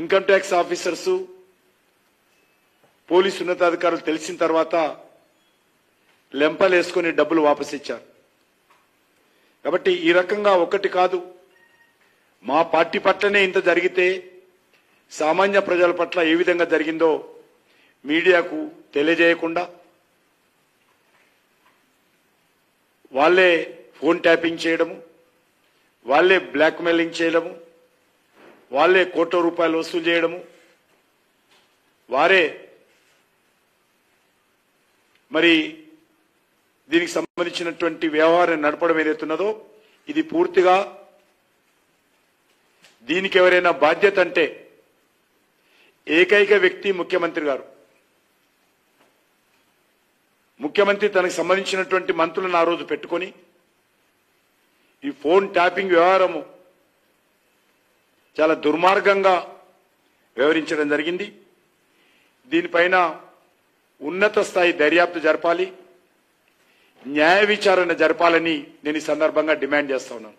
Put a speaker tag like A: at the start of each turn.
A: Income tax officers police ఉన్నతాధికారులు తెలిసిన తర్వాత లెంపలేసుకొని డబ్బులు వాపసు ఇచ్చారు. కాబట్టి ఈ రకంగా ఒకటి కాదు, మా పార్టీ పట్లనే ఇంత జరిగితే సామాన్య ప్రజల పట్ల ఏ విధంగా జరిగిందో మీడియాకు తెలియజేయకుండా వాళ్ళే ఫోన్ ట్యాపింగ్ చేయడము, వాళ్ళే బ్లాక్మెయిలింగ్ చేయడము, వాళ్ళే కోట్ల రూపాయలు వసూలు చేయడము, వారే మరి దీనికి సంబంధించినటువంటి వ్యవహారం నడపడం ఏదైతున్నదో ఇది పూర్తిగా దీనికి ఎవరైనా బాధ్యత అంటే ఏకైక వ్యక్తి ముఖ్యమంత్రి గారు. ముఖ్యమంత్రి తనకు సంబంధించినటువంటి మంత్రులను ఆ రోజు పెట్టుకొని ఈ ఫోన్ ట్యాపింగ్ వ్యవహారము చాలా దుర్మార్గంగా వ్యవహరించడం జరిగింది. దీనిపైన ఉన్నత స్థాయి దర్యాప్తు జరపాలి, న్యాయ విచారణ జరపాలని నేను ఈ సందర్భంగా డిమాండ్ చేస్తా ఉన్నాను.